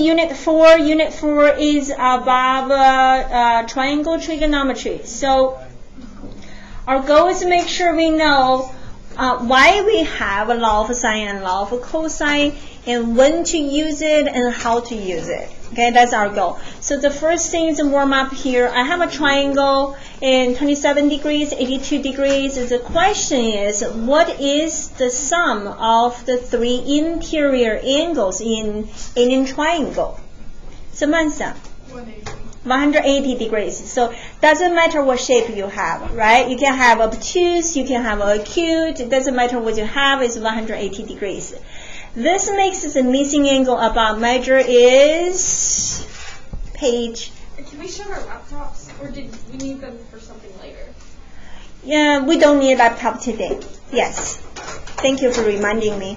Unit 4. Unit 4 is about triangle trigonometry. So our goal is to make sure we know why we have a law of sine and law of cosine, and when to use it and how to use it. Okay, that's our goal. So the first thing is a warm up here. I have a triangle in 27 degrees, 82 degrees. The question is, what is the sum of the three interior angles in any triangle? Samantha? 180 degrees. So doesn't matter what shape you have, right? You can have obtuse, you can have acute. It doesn't matter what you have. It's 180 degrees. This makes the missing angle about measure is page. Can we show our laptops, or did we need them for something later? Yeah, we don't need a laptop today. Yes. Thank you for reminding me.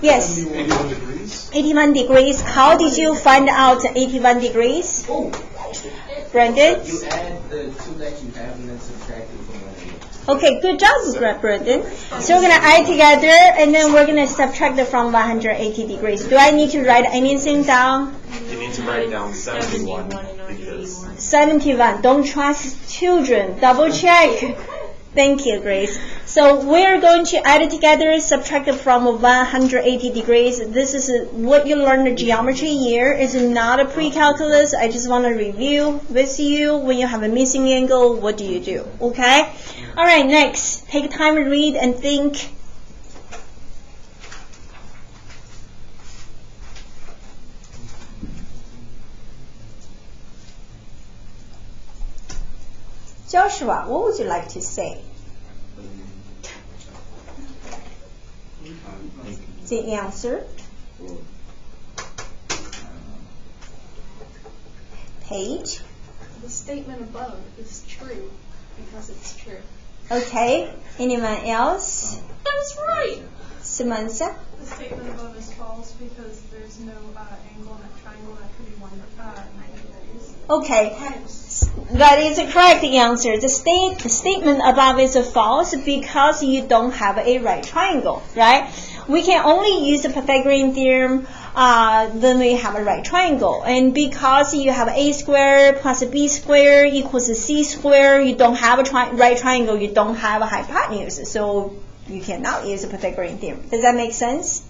Yes. 81 degrees. 81 degrees. How did you find out 81 degrees? Oh. Brandon? You add the two that you have and then subtract it from one another. Okay, good job, Brandon. So we're going to add together, and then we're going to subtract it from 180 degrees. Do I need to write anything down? You need to write down 71 because 71. Don't trust children. Double check. Thank you, Grace. So we're going to add it together, subtract it from 180 degrees. This is what you learned in geometry year. It's not a pre-calculus. I just want to review with you. When you have a missing angle, what do you do? Okay? All right, next. Take time to read and think. Joshua, what would you like to say? The answer. Page. The statement above is true because it's true. Okay. Anyone else? That's right. Samantha? The statement above is false because there's no angle in that triangle that could be 90 degrees. Okay. That is the correct answer. The statement above is false because you don't have a right triangle, right? We can only use the Pythagorean theorem when we have a right triangle. And because you have a squared plus b squared equals c squared, you don't have a right triangle, you don't have a hypotenuse. So you cannot use the Pythagorean theorem. Does that make sense?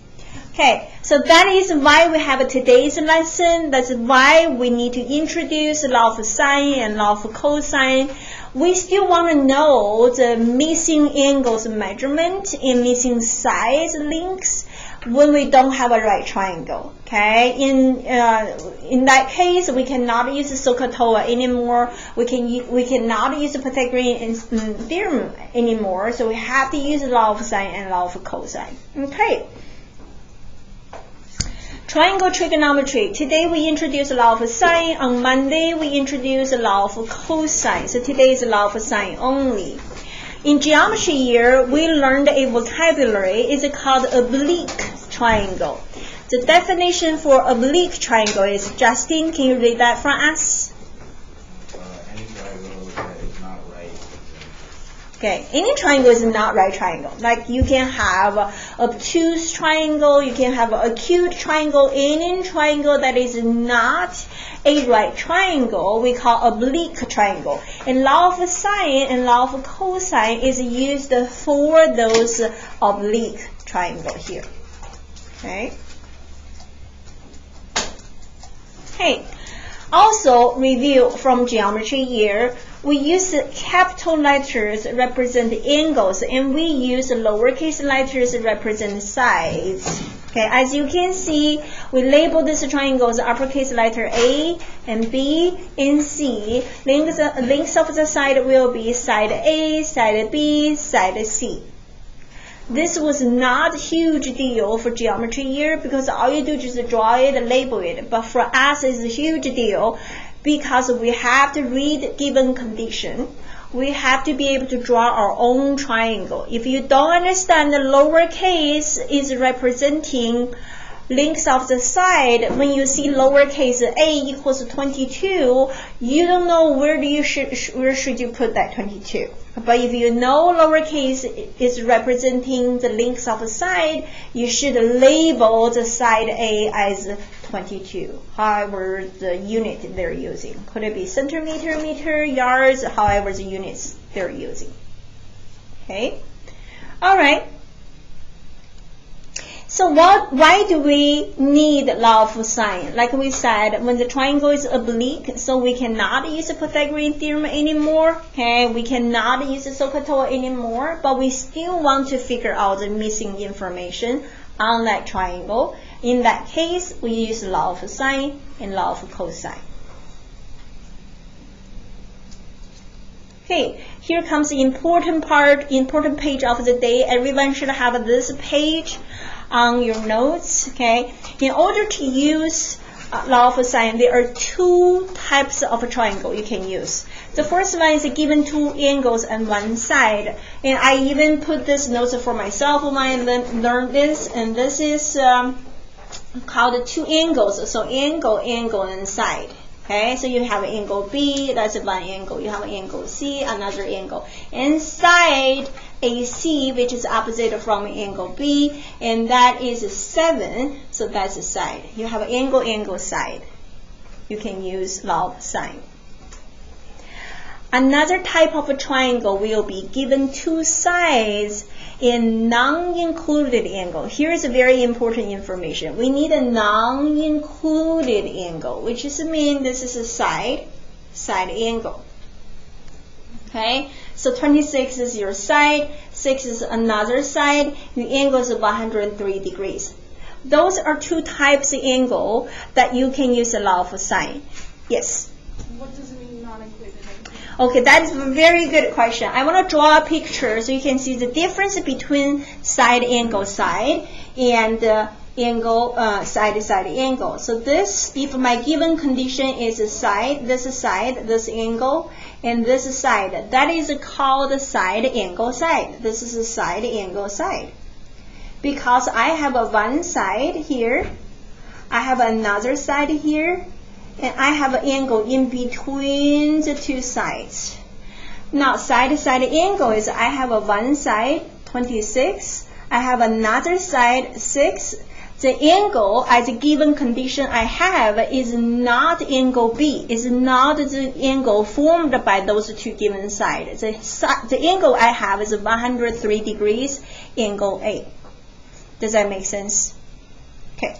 Okay, so that is why we have today's lesson. That's why we need to introduce the law of sine and law of cosine. We still want to know the missing angles measurement and missing sides links when we don't have a right triangle. Okay, in that case, we cannot use the SOHCAHTOA anymore. We cannot use the Pythagorean theorem anymore. So we have to use the law of sine and law of cosine. Okay. Triangle trigonometry. Today we introduce the law of sine. On Monday we introduce the law of cosine. So today is the law of sine only. In geometry year, we learned a vocabulary. It's called oblique triangle. The definition for oblique triangle is, Justin, can you read that for us? Any triangle that is not right. Okay, any triangle is not right triangle. Like you can have obtuse triangle, you can have acute triangle. Any triangle that is not a right triangle, we call oblique triangle. And law of sine and law of cosine is used for those oblique triangle here. Okay. Okay. Also, review from geometry year. We use capital letters represent angles, and we use lowercase letters represent sides. Okay, as you can see, we label these triangles uppercase letter A and B and C. Links of the side will be side A, side B, side C. This was not a huge deal for geometry year because all you do is just draw it and label it. But for us, it's a huge deal because we have to read given condition. We have to be able to draw our own triangle. If you don't understand the lowercase is representing links of the side, when you see lowercase a equals 22, you don't know where should you put that 22. But if you know lowercase is representing the links of the side, you should label the side A as 22. However, the unit they're using. Could it be centimeter, meter, yards, however the units they're using. Okay? All right. So why do we need law of sine? Like we said, when the triangle is oblique, so we cannot use the Pythagorean theorem anymore. Okay, we cannot use the SOHCAHTOA anymore, but we still want to figure out the missing information on that triangle. In that case, we use law of sine and law of cosine. Okay, here comes the important page of the day. Everyone should have this page on your notes. Okay, in order to use law of sine, there are two types of triangle you can use. The first one is given two angles on one side, and I even put this notes for myself when I learned this, and this is called two angles. So angle, and side. Okay, so you have angle B, that's one angle. You have angle C, another angle. And side AC, which is opposite from angle B, and that is 7, so that's a side. You have angle, side. You can use law of sine. Another type of a triangle will be given two sides in non-included angle. Here is a very important information. We need a non-included angle, which is mean this is a side angle. Okay, so 26 is your side, 6 is another side, your angle is 103 degrees. Those are two types of angle that you can use the law of sine. Yes? What does it mean non-included? Okay, that is a very good question. I want to draw a picture so you can see the difference between side, side, and angle, side, angle. So this, if my given condition is a side, this angle, and this side, that is called side, angle, side. This is a side, angle, side. Because I have a one side here, I have another side here, and I have an angle in between the two sides. Now, side angle is I have a one side, 26. I have another side, 6. The angle as a given condition I have is not angle B. Is not the angle formed by those two given sides. The angle I have is 103 degrees, angle A. Does that make sense? Okay,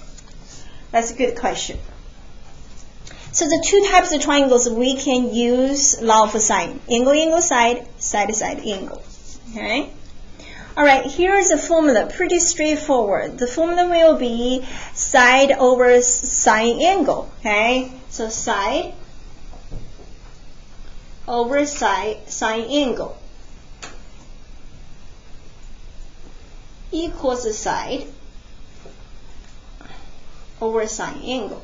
that's a good question. So the two types of triangles we can use law of sine. Angle, side, side, angle. Okay? Alright, here is the formula. Pretty straightforward. The formula will be side over sine angle. Okay? So side over sine angle equals side over sine angle.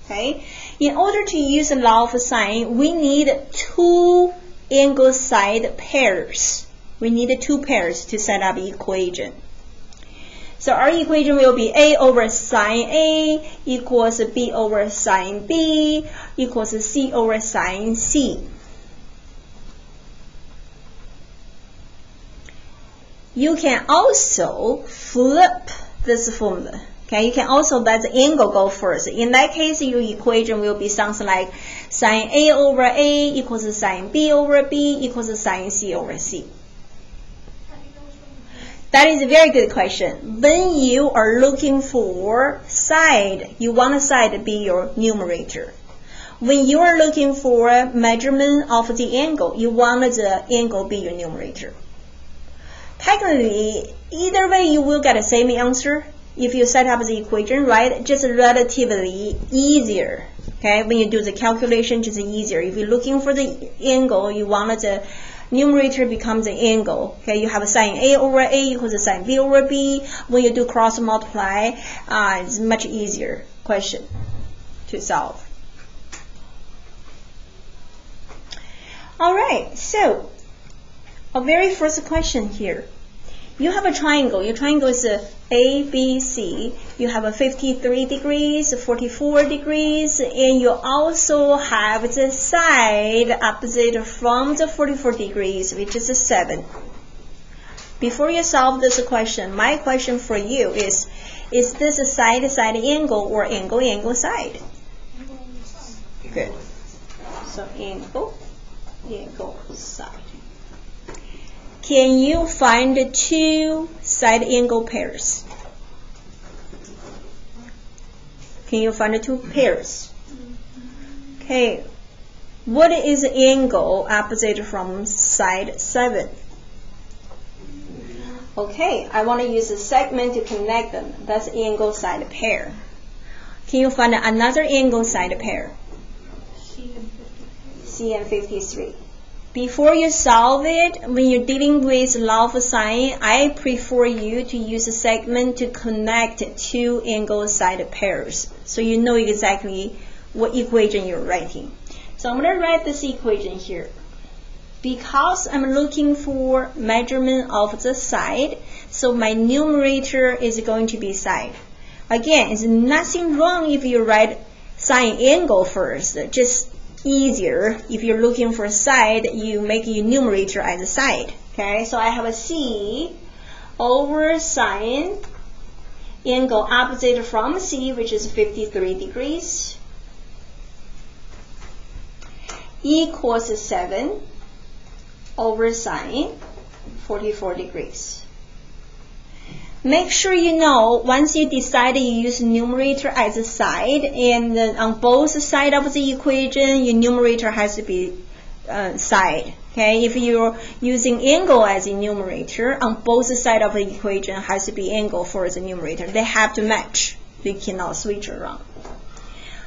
Okay, in order to use the law of sine, we need two angle side pairs. We need two pairs to set up equation. So our equation will be A over sine A equals B over sine B equals C over sine C. You can also flip this formula. Okay, you can also let the angle go first. In that case, your equation will be something like sine A over A equals sine B over B equals sine C over C. That is a very good question. When you are looking for side, you want a side to be your numerator. When you are looking for measurement of the angle, you want the angle be your numerator. Technically, either way you will get the same answer. If you set up the equation right, just relatively easier. Okay, when you do the calculation, just easier. If you're looking for the angle, you want the numerator becomes the angle. Okay, you have a sine A over A equals a sine B over B. When you do cross multiply, it's much easier question to solve. All right, so our very first question here. You have a triangle. Your triangle is A, B, C. You have a 53 degrees, 44 degrees, and you also have the side opposite from the 44 degrees, which is a 7. before you solve this question, my question for you is this a side-to-side angle or angle-angle side? Good. So angle side. Can you find the two side angle pairs? Can you find the two pairs? Okay. What is angle opposite from side 7? Okay, I want to use a segment to connect them. That's angle side pair. Can you find another angle side pair? C and 53. Before you solve it, when you're dealing with law of sine, I prefer you to use a segment to connect two angle side pairs, so you know exactly what equation you're writing. So I'm going to write this equation here. Because I'm looking for measurement of the side, so my numerator is going to be side. Again, it's nothing wrong if you write sine angle first, just easier. If you're looking for side, you make your numerator as a side. Okay, so I have a C over sine angle opposite from C, which is 53 degrees, equals 7 over sine 44 degrees. Make sure you know, once you decide you use numerator as a side, and on both sides of the equation, your numerator has to be side. Okay, if you're using angle as a numerator, on both sides of the equation has to be angle for the numerator. They have to match. You cannot switch around.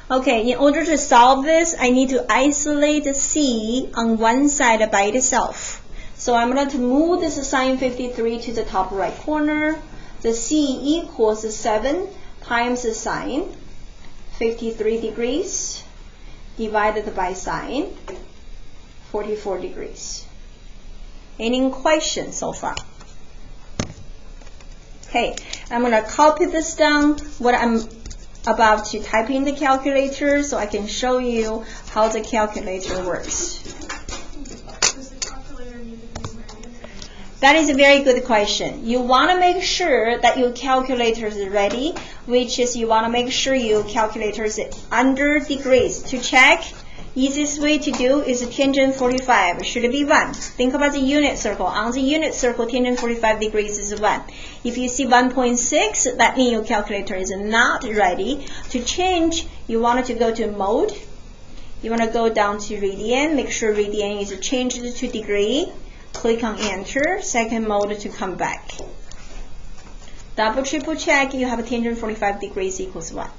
Okay, in order to solve this, I need to isolate the C on one side by itself. So I'm going to move this sine 53 to the top right corner. The C equals 7 times the sine 53 degrees divided by sine 44 degrees. Any questions so far? Okay, I'm going to copy this down, what I'm about to type in the calculator, so I can show you how the calculator works. Does the calculator need to be ready? That is a very good question. You want to make sure that your calculator is ready, which is you want to make sure your calculator is under degrees. To check, easiest way to do is tangent 45. Should it be 1? Think about the unit circle. On the unit circle, tangent 45 degrees is 1. If you see 1.6, that means your calculator is not ready. To change, you want to go to mode. You want to go down to radian. Make sure radian is changed to degree. Click on enter. Second mode to come back. Double, triple check. You have a tangent 45 degrees equals 1.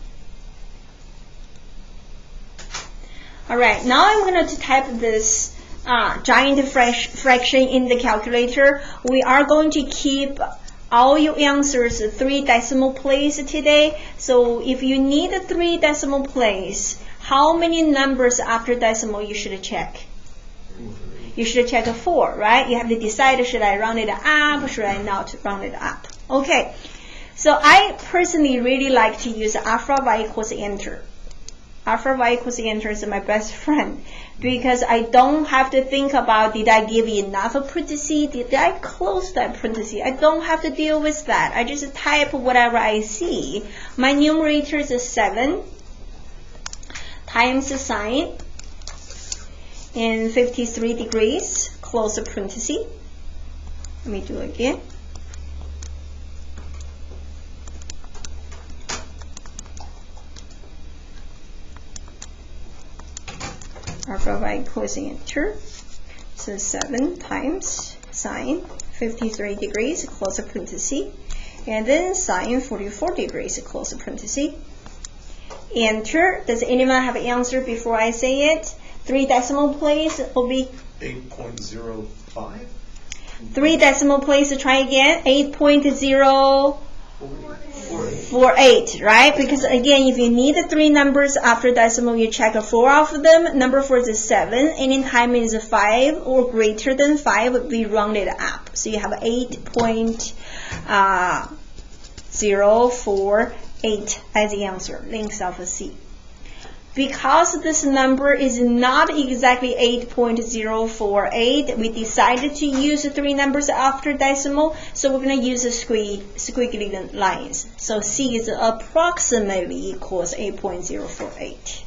Alright, now I'm going to type this giant fraction in the calculator. We are going to keep all your answers 3 decimal place today. So if you need 3 decimal place, how many numbers after decimal you should check? You should check 4, right? You have to decide, should I round it up, should I not round it up? Okay, so I personally really like to use alpha y equals enter. Alpha y equals enter is my best friend, because I don't have to think about, did I give enough parentheses, did I close that parentheses? I don't have to deal with that. I just type whatever I see. My numerator is 7 times the sine and 53 degrees, close the parentheses. Let me do it again. Alpha y equals enter. So 7 times sine 53 degrees, close the parentheses. And then sine 44 degrees, close the parentheses. Enter. Does anyone have an answer before I say it? 3 decimal place will be 8.05? 3 decimal place, try again. 8.048, right? Because again, if you need 3 numbers after decimal, you check 4 of them. Number 4 is 7. Anytime it is 5 or greater than 5, we round it up. So you have 8.048 as the answer, length of C. because this number is not exactly 8.048, we decided to use 3 numbers after decimal, so we're going to use squiggly lines. So C is approximately equals 8.048.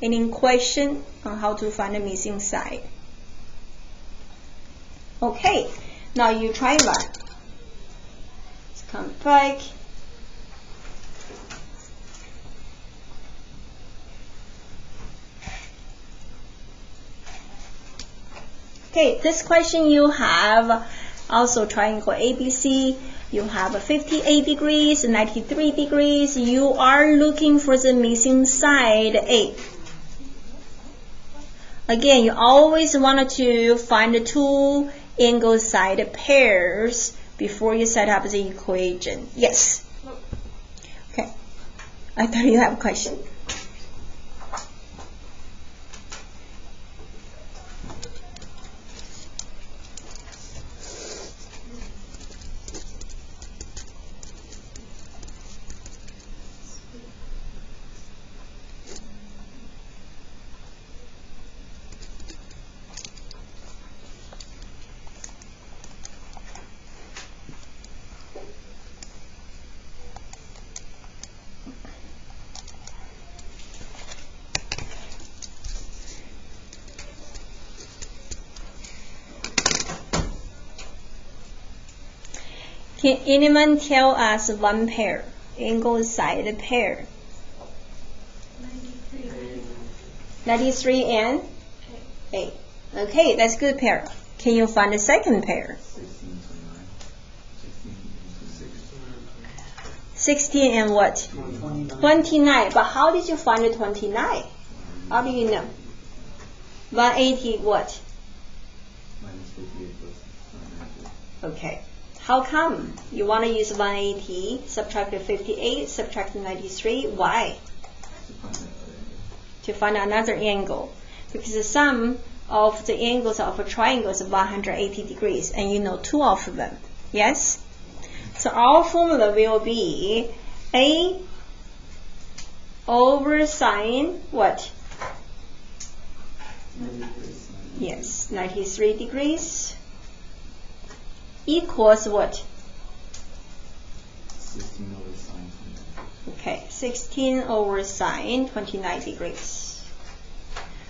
Any question on how to find the missing side? Okay, now you try one. Let's come back. Okay, this question you have also triangle ABC. You have 58 degrees, 93 degrees. You are looking for the missing side A. Again, you always want to find the 2 angle side pairs before you set up the equation. Yes? Okay. I thought you have a question. Can anyone tell us one pair, angle side pair? 93 and A. Okay, that's good pair. Can you find the second pair? 16 and what? 29. But how did you find the 29? How do you know? 180 what? Okay. How come you want to use 180, subtract 58, subtract 93? Why? To find another angle. Because the sum of the angles of a triangle is 180 degrees, and you know 2 of them. Yes? So our formula will be A over sine what? Yes, 93 degrees. Equals what? 16 over sine 29. Okay, 16 over sine 29 degrees.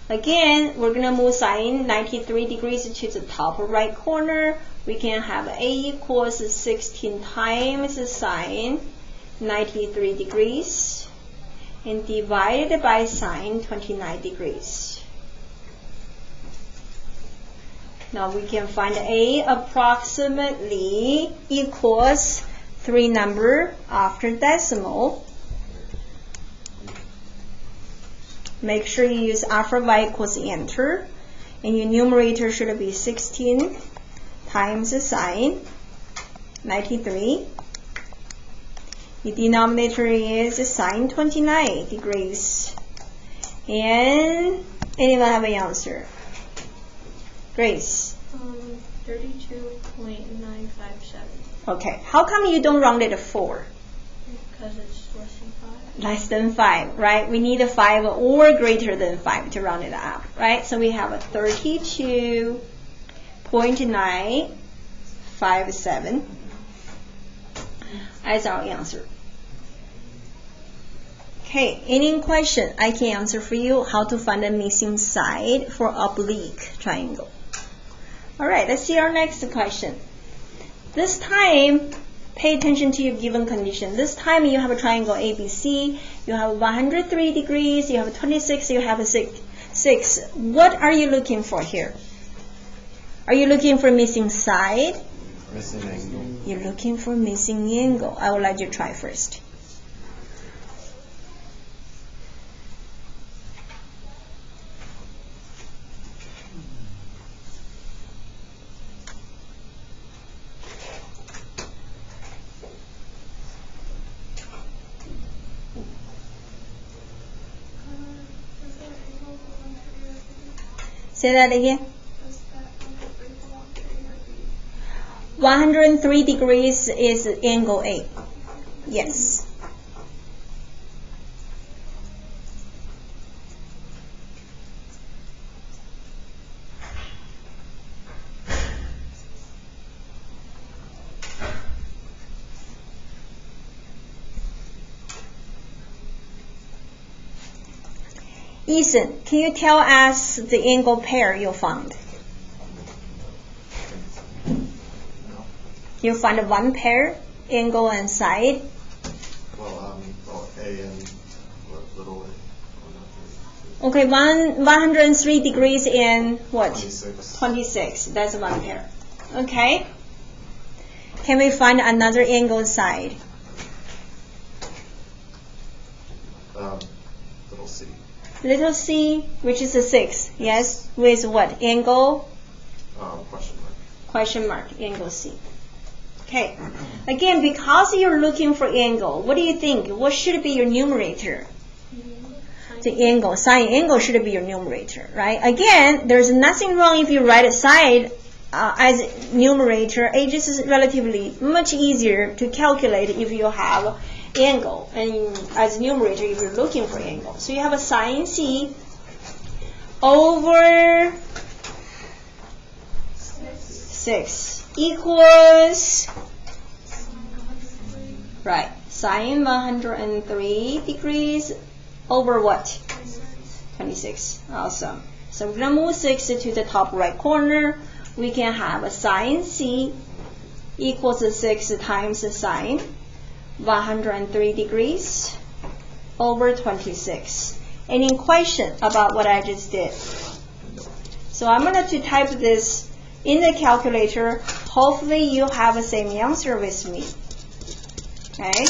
Again, we're going to move sine 93 degrees to the top right corner. We can have A equals 16 times sine 93 degrees and divided by sine 29 degrees. Now we can find A approximately equals 3 number after decimal. Make sure you use alpha y equals enter, and your numerator should be 16 times sine 93. The denominator is sine 29 degrees. And anyone have an answer? Grace. 32.957. Okay. How come you don't round it to 4? Because it's less than 5. Less than 5, right? We need a 5 or greater than 5 to round it up, right? So we have a 32.957 as our answer. Okay, any question I can answer for you how to find the missing side for oblique triangle. Alright, let's see our next question. This time, pay attention to your given condition. This time you have a triangle ABC, you have 103 degrees, you have 26, you have a 6. What are you looking for here? Are you looking for missing side? Missing angle. You're looking for missing angle. I will let you try first. Say that again. 103 degrees is angle A. Yes. Ethan, can you tell us the angle pair you found? You find one pair, angle and side. Well, A and little a. Okay, 103 degrees and what? 26. 26. That's one pair. Okay. Can we find another angle side? Little c. Little c, which is a 6. Yes. With what? Angle? Question mark. Question mark. Angle c. Okay. Again, because you're looking for angle, what do you think? What should be your numerator? The angle. Sine angle should be your numerator, right? Again, there's nothing wrong if you write a side as numerator. It just is relatively much easier to calculate if you have angle, and as numerator if you're looking for angle. So you have a sine c over 6 equals, right, sine 103 degrees over what? 26. Awesome. So we're going to move 6 to the top right corner. We can have a sine c equals 6 times the sine 103 degrees over 26. Any question about what I just did? So I'm going to type this in the calculator. Hopefully you have the same answer with me. Okay?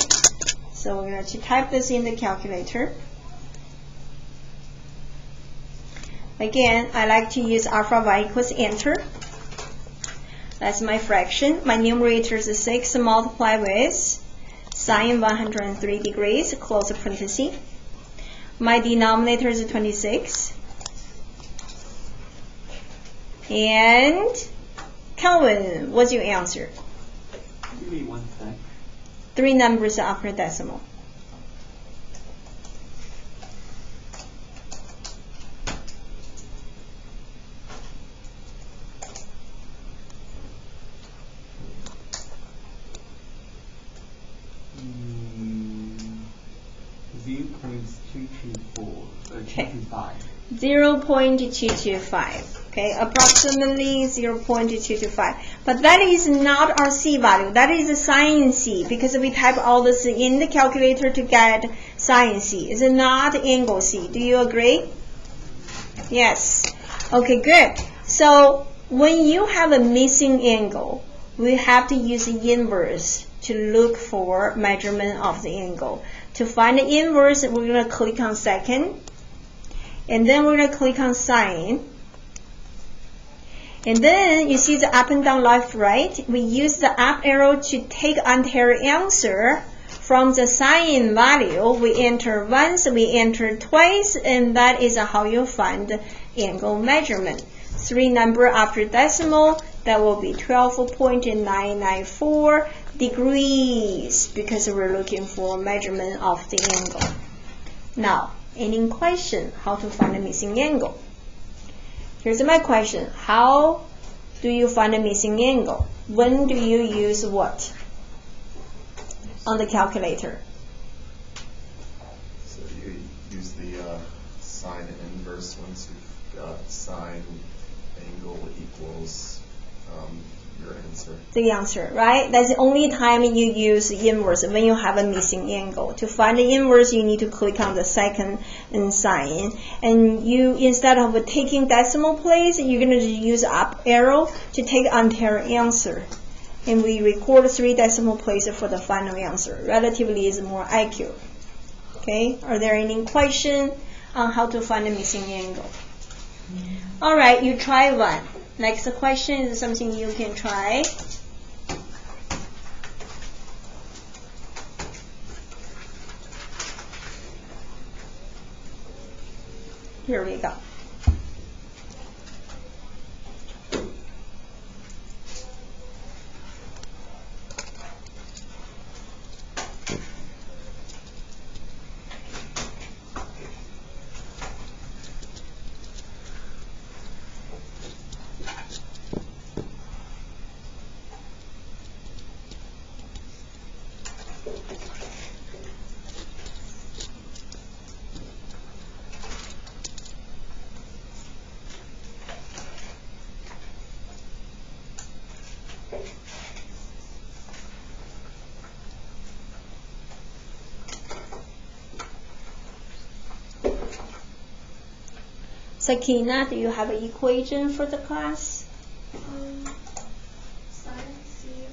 So we're going to type this in the calculator. Again, I like to use alpha y equals enter. That's my fraction. My numerator is 6 multiplied with sine 103 degrees, close parenthesis. My denominator is 26. And Calvin, what's your answer? Give me 1 sec. 3 numbers after decimal. Okay. 0.225. Okay, approximately 0.225. But that is not our c value. That is a sine c, because we type all this in the calculator to get sine c. It's not angle c. Do you agree? Yes. Okay, good. So when you have a missing angle, we have to use the inverse to look for measurement of the angle. To find the inverse, we're going to click on second. And then we're going to click on sine. And then you see the up and down, left, right. We use the up arrow to take entire answer from the sine value. We enter once, we enter twice, and that is how you find angle measurement. 3 number after decimal, that will be 12.994 degrees, because we're looking for measurement of the angle. Now, any question how to find a missing angle? Here's my question. How do you find a missing angle? When do you use what on the calculator? So you use the sine inverse once you've got sine angle equals your answer. The answer, right? That's the only time you use the inverse, when you have a missing angle. To find the inverse, you need to click on the second and sine. And you, instead of taking decimal place, you're going to use up arrow to take entire answer. And we record 3 decimal places for the final answer. Relatively is more accurate. Okay? Are there any question on how to find a missing angle? All right, you try one. Next question is something you can try. Here we go. Sakina, do you have an equation for the class? Sine C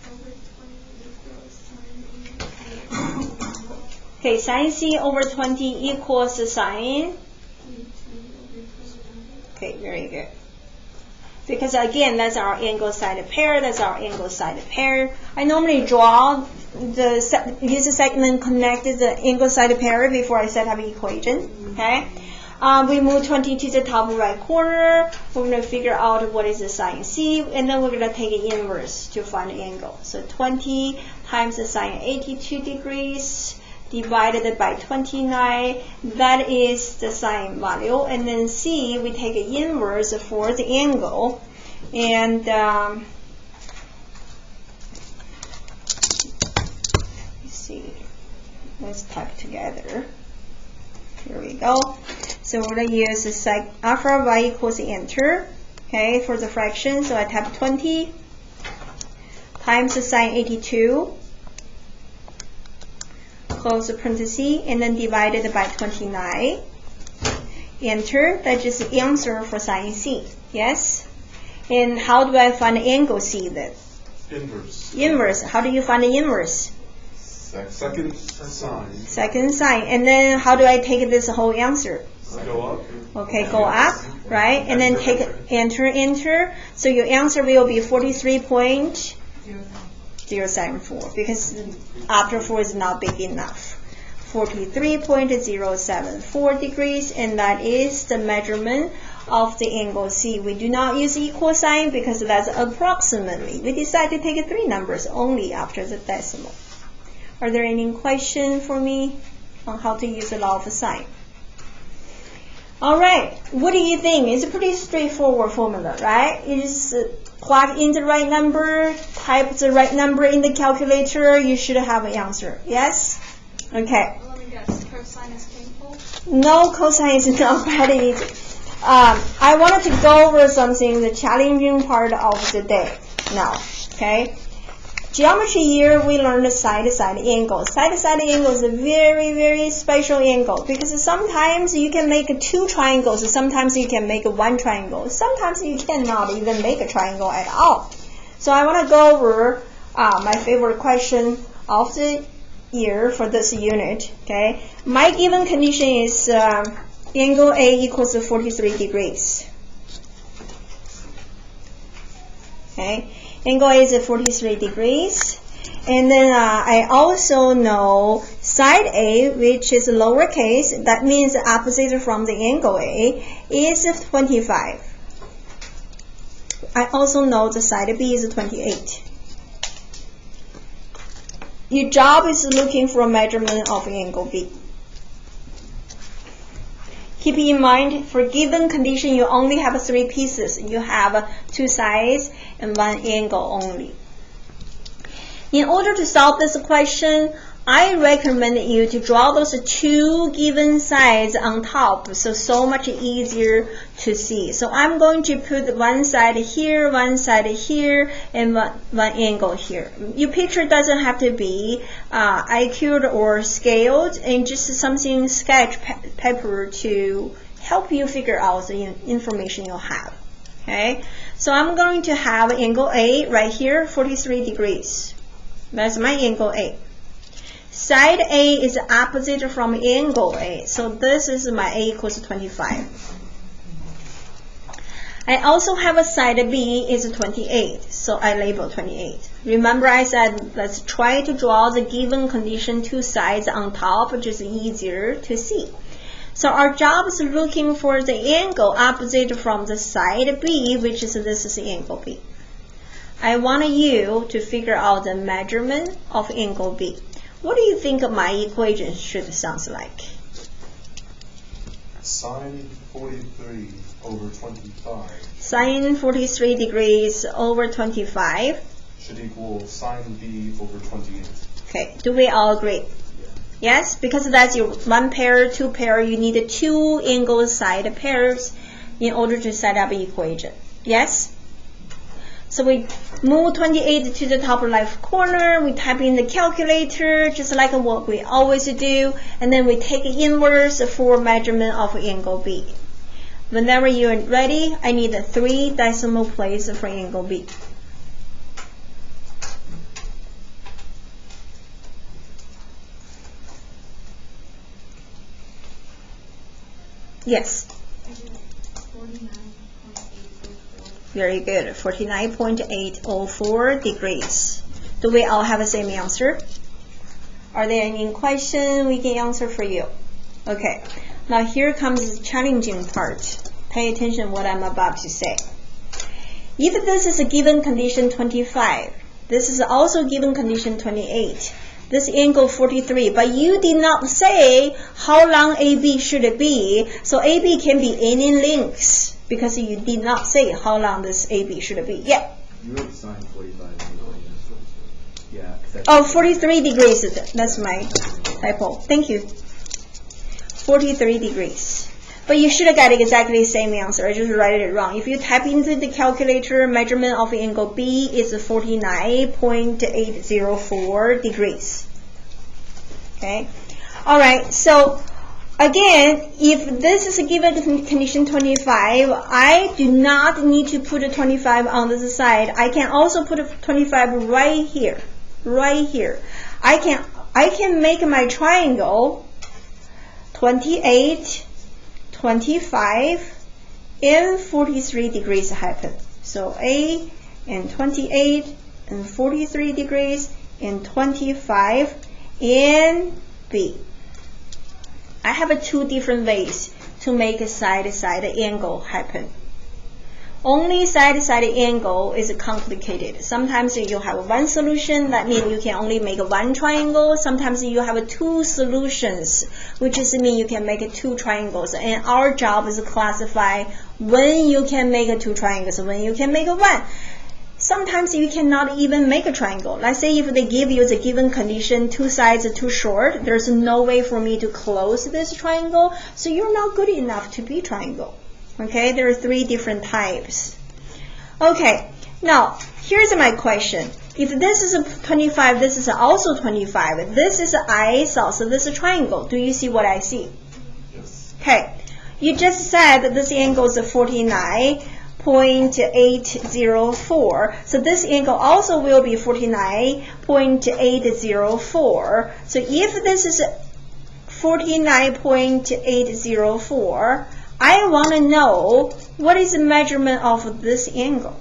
over 20 equals sine E. Okay, sine C over 20 equals sine. Okay, very good. Because again, that's our angle side pair. That's our angle side pair. I normally draw use a segment connected the angle side pair before I set up equation. Okay. We move 20 to the top right corner. We're going to figure out what is the sine C, and then we're going to take an inverse to find the angle. So 20 times the sine 82 degrees divided by 29, that is the sine value. And then C, we take an inverse for the angle. And let's see, let's type together. Here we go. So we're going to use the sec alpha y equals enter, okay, for the fraction. So I type 20 times the sine 82, close the parenthesis, and then divided by 29. Enter. That's just the answer for sine C. Yes? And how do I find the angle C then? Inverse. Inverse. How do you find the inverse? Second sine. Second sine. And then how do I take this whole answer? Go up. Okay, go up, right? And then take enter. So your answer will be 43.074 because after 4 is not big enough. 43.074 degrees, and that is the measurement of the angle C. We do not use equal sign because that's approximately. We decide to take 3 numbers only after the decimal. Are there any questions for me on how to use the law of sine? All right, what do you think? It's a pretty straightforward formula, right? You just plug in the right number, type the right number in the calculator, you should have an answer. Yes? Okay. Let me guess, cosine is painful? No, cosine is not that easy. I wanted to go over something, the challenging part of the day now, okay? Geometry year, we learned side-to-side angle. Side-to-side angle is a very, very special angle because sometimes you can make 2 triangles, sometimes you can make 1 triangle, sometimes you cannot even make a triangle at all. So I want to go over my favorite question of the year for this unit. Okay, my given condition is angle A equals 43 degrees. Okay. Angle A is 43 degrees. And then I also know side A, which is lowercase, that means the opposite from the angle A, is 25. I also know the side B is 28. Your job is looking for a measurement of angle B. Keep in mind, for given condition, you only have 3 pieces. You have 2 sides and 1 angle only. In order to solve this question, I recommend you to draw those 2 given sides on top, so much easier to see. So I'm going to put one side here, and one angle here. Your picture doesn't have to be IQ'd or scaled, and just something sketch paper to help you figure out the information you have. Okay, so I'm going to have angle A right here, 43 degrees. That's my angle A. Side A is opposite from angle A, so this is my A equals 25. I also have a side B is 28, so I label 28. Remember I said let's try to draw the given condition 2 sides on top, which is easier to see. So our job is looking for the angle opposite from the side B, which is this is angle B. I want you to figure out the measurement of angle B. What do you think my equation should sound like? Sine 43 over 25 Sine 43 degrees over 25 should equal sine B over 28. Okay, do we all agree? Yes, because that's your 1 pair, 2 pair, you need 2 angle side pairs in order to set up an equation. Yes? So we move 28 to the top left corner, we type in the calculator, just like what we always do, and then we take inverse for measurement of angle B. Whenever you're ready, I need 3 decimal places for angle B. Yes. Very good. 49.804 degrees. Do we all have the same answer? Are there any questions we can answer for you? Okay. Now here comes the challenging part. Pay attention to what I'm about to say. If this is a given condition 25, this is also given condition 28. This angle 43, but you did not say how long AB should be, so AB can be any lengths because you did not say how long this AB should be. Yeah. You wrote sine 45 angle. Yeah. Oh, 43 degrees. That's my typo. Thank you. 43 degrees. But you should have got exactly the same answer. I just write it wrong. If you type into the calculator, measurement of angle B is 49.804 degrees. Okay. All right. So again, if this is a given condition 25, I do not need to put a 25 on this side. I can also put a 25 right here. Right here. I can make my triangle 28, 25, and 43 degrees happen. So A and 28 and 43 degrees and 25 and B. I have 2 different ways to make a side-to-side angle happen. Only side-to-side angle is complicated. Sometimes you have 1 solution, that means you can only make 1 triangle. Sometimes you have 2 solutions, which is mean you can make 2 triangles. And our job is to classify when you can make 2 triangles, when you can make 1. Sometimes you cannot even make a triangle. Let's say if they give you the given condition, 2 sides are too short, there's no way for me to close this triangle, so you're not good enough to be triangle. Okay, there are 3 different types. Okay, now here's my question. If this is a 25, this is also 25. This is isosceles, this is a triangle. Do you see what I see? Yes. Okay, you just said that this angle is 49.804. So this angle also will be 49.804. So if this is 49.804, I want to know what is the measurement of this angle.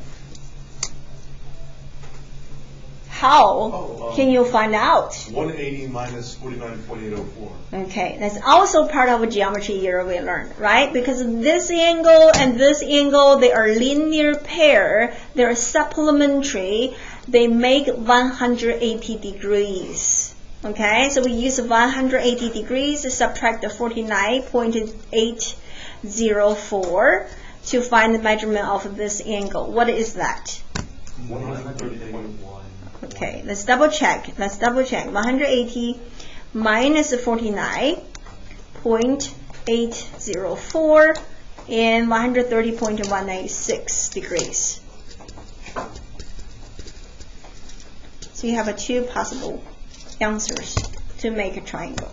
How can you find out? 180 minus 49.804. Okay, that's also part of geometry year we learned, right? Because this angle and this angle, they are linear pair. They're supplementary. They make 180 degrees. Okay, so we use 180 degrees to subtract the 49.804 to find the measurement of this angle. What is that? 130.1. Okay, let's double check. 180 minus 49.804 and 130.186 degrees. So you have 2 possible answers to make a triangle.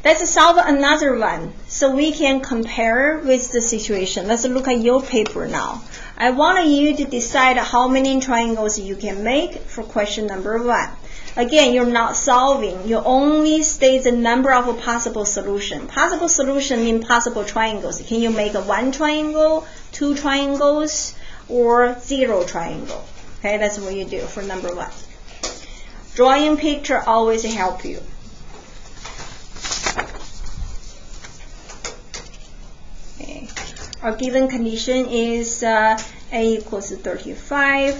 Let's solve another one so we can compare with the situation. Let's look at your paper now. I want you to decide how many triangles you can make for question number 1. Again, you're not solving. You only state the number of possible solutions. Possible solution means possible triangles. Can you make 1 triangle, 2 triangles, or 0 triangle? Okay, that's what you do for number 1. Drawing picture always help you. Okay. Our given condition is A equals 35,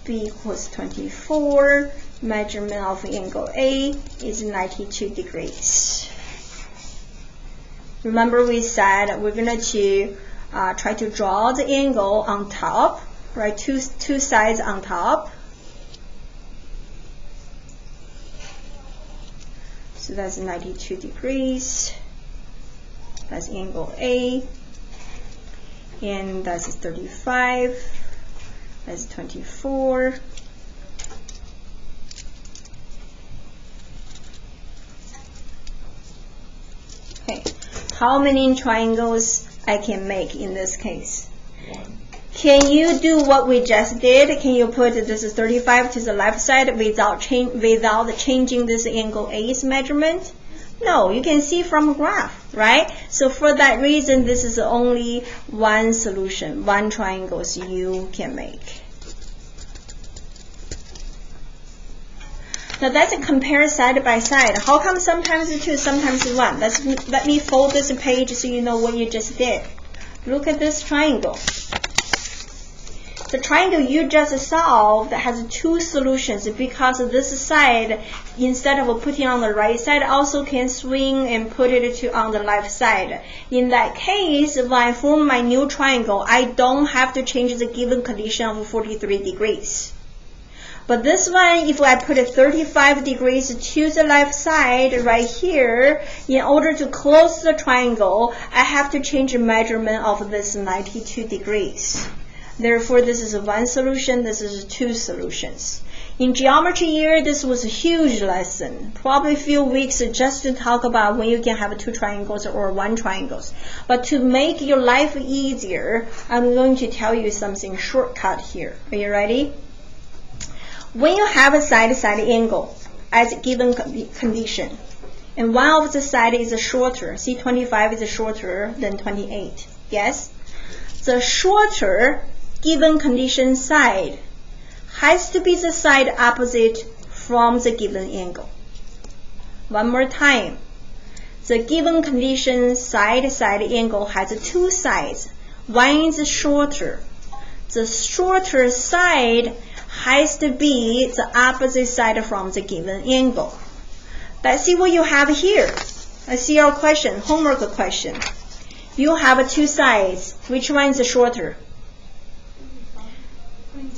B equals 24. Measurement of angle A is 92 degrees. Remember we said we're going to try to draw the angle on top, right? Two sides on top. So that's 92 degrees. That's angle A. And that's 35. That's 24. Okay. How many triangles I can make in this case? 1. Can you do what we just did? Can you put this is 35 to the left side without changing this angle A's measurement? No, you can see from graph, right? So for that reason, this is only one solution, one triangles you can make. Now let's compare side by side. How come sometimes 2, sometimes 1? Let me fold this page so you know what you just did. Look at this triangle. The triangle you just solved has 2 solutions because this side, instead of putting on the right side, also can swing and put it on the left side. In that case, when I form my new triangle, I don't have to change the given condition of 43 degrees. But this one, if I put 35 degrees to the left side right here, in order to close the triangle, I have to change the measurement of this 92 degrees. Therefore, this is one solution, this is 2 solutions. In geometry year, this was a huge lesson. Probably a few weeks just to talk about when you can have 2 triangles or 1 triangles. But to make your life easier, I'm going to tell you something shortcut here. Are you ready? When you have a side-to-side angle as a given condition, and one of the side is shorter, see 25 is shorter than 28, yes? The shorter given condition side has to be the side opposite from the given angle. One more time. The given condition side-to-side angle has 2 sides. One is shorter. The shorter side has to be the opposite side from the given angle. Let's see what you have here. Let's see your question, homework question. You have 2 sides. Which one is shorter?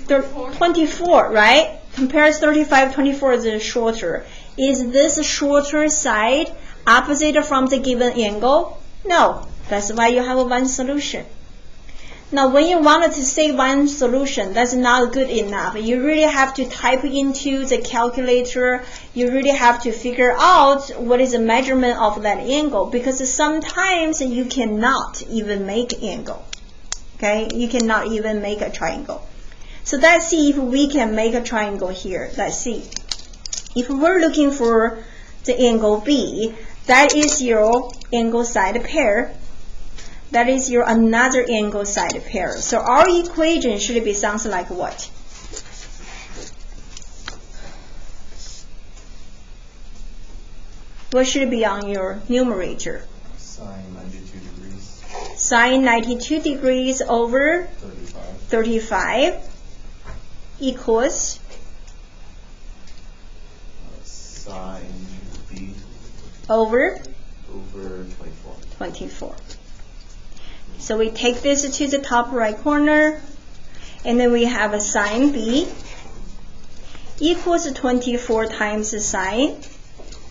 24, right? Compares 35, 24 is shorter. Is this shorter side opposite from the given angle? No. That's why you have 1 solution. Now, when you wanted to say 1 solution, that's not good enough. You really have to type into the calculator. You really have to figure out what is the measurement of that angle, because sometimes you cannot even make angle. Okay? You cannot even make a triangle. So let's see if we can make a triangle here. Let's see. If we're looking for the angle B, that is your angle side pair. That is your another angle side pair. So our equation should be something like what? What should be on your numerator? Sine 92 degrees. Sine 92 degrees over 35 equals Sine B over 24. So we take this to the top right corner, and then we have a sine B equals 24 times the sine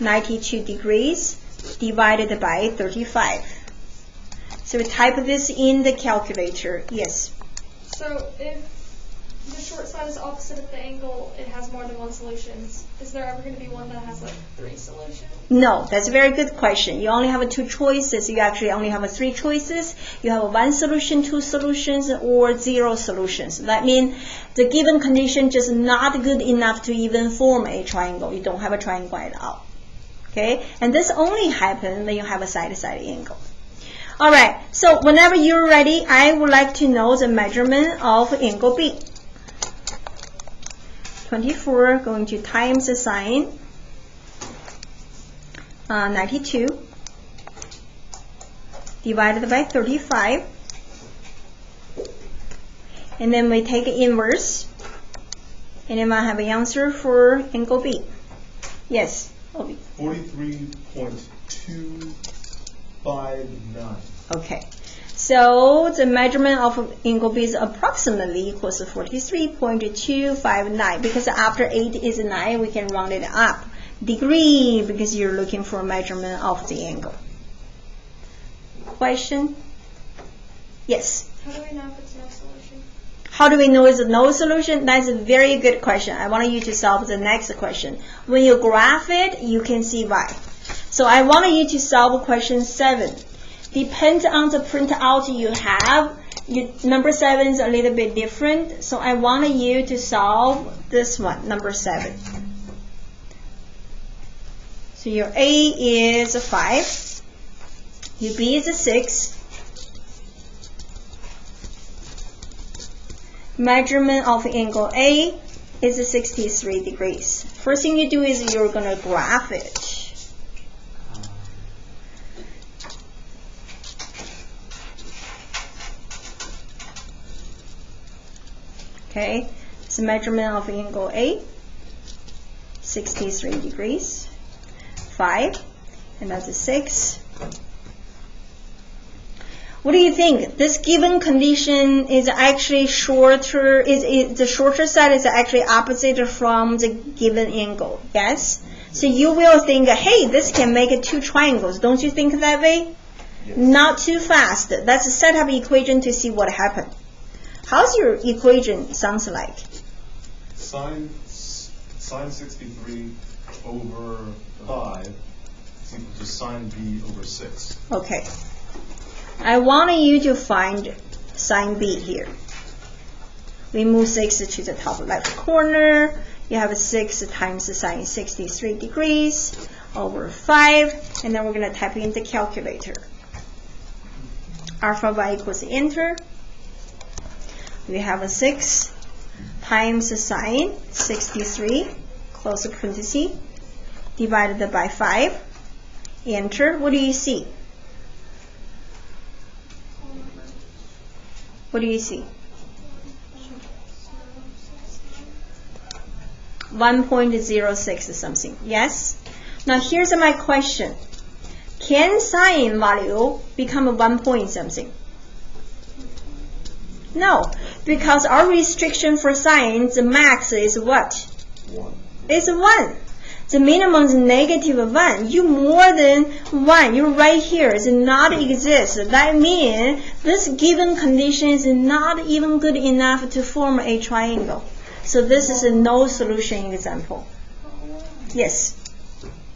92 degrees divided by 35. So we type this in the calculator. Yes. So if the short side is opposite of the angle, it has more than 1 solution. Is there ever going to be one that has like 3 solutions? No, that's a very good question. You only have 2 choices. You actually only have 3 choices. You have 1 solution, 2 solutions, or 0 solutions. That means the given condition just not good enough to even form a triangle. You don't have a triangle at all. Okay? And this only happens when you have a side-to-side angle. All right. So whenever you're ready, I would like to know the measurement of angle B. 24 going to times the sine 92 divided by 35, and then we take inverse, and then I have an answer for angle B. Yes, Obi. 43.259. Okay. So the measurement of angle B is approximately equals to 43.259, because after 8 is 9, we can round it up. Degree, because you're looking for measurement of the angle. Question? Yes? How do we know if it's no solution? How do we know it's no solution? That's a very good question. I want you to solve the next question. When you graph it, you can see why. So I want you to solve question 7. depends on the printout you have. Number 7 is a little bit different, so I want you to solve this one, number 7. So your A is a 5, your B is a 6. Measurement of angle A is 63 degrees. First thing you do is you're going to graph it. Okay, so measurement of angle A, 63 degrees, 5, and that's a 6. What do you think? This given condition is actually shorter, is the shorter side is actually opposite from the given angle, yes? So you will think, hey, this can make 2 triangles. Don't you think that way? Yes. Not too fast. Let's set up equation to see what happened. How's your equation sounds like? Sine 63 over 5 is equal to sine B over 6. Okay. I want you to find sine B here. We move 6 to the top left corner. You have 6 times sine 63 degrees over 5. And then we're going to type in the calculator. Alpha y equals enter. We have a 6 times sine 63, close parenthesis, divided by 5. Enter. What do you see? What do you see? 1.06 something. Yes? Now here's my question. Can sine value become 1 point something? No, because our restriction for sine, the max is what? 1. It's 1. The minimum is negative 1. You more than 1, you're right here, it not exist. That means this given condition is not even good enough to form a triangle. So this is a no solution example. Yes?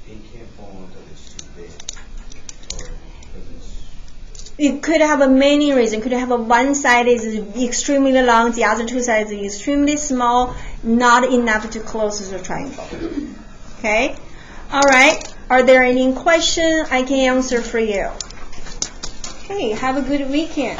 It can't fall until it's too big. Or because it's It could have many reasons. Could have one side is extremely long, the other 2 sides is extremely small, not enough to close the triangle. Okay? All right. Are there any questions I can answer for you? Okay, have a good weekend.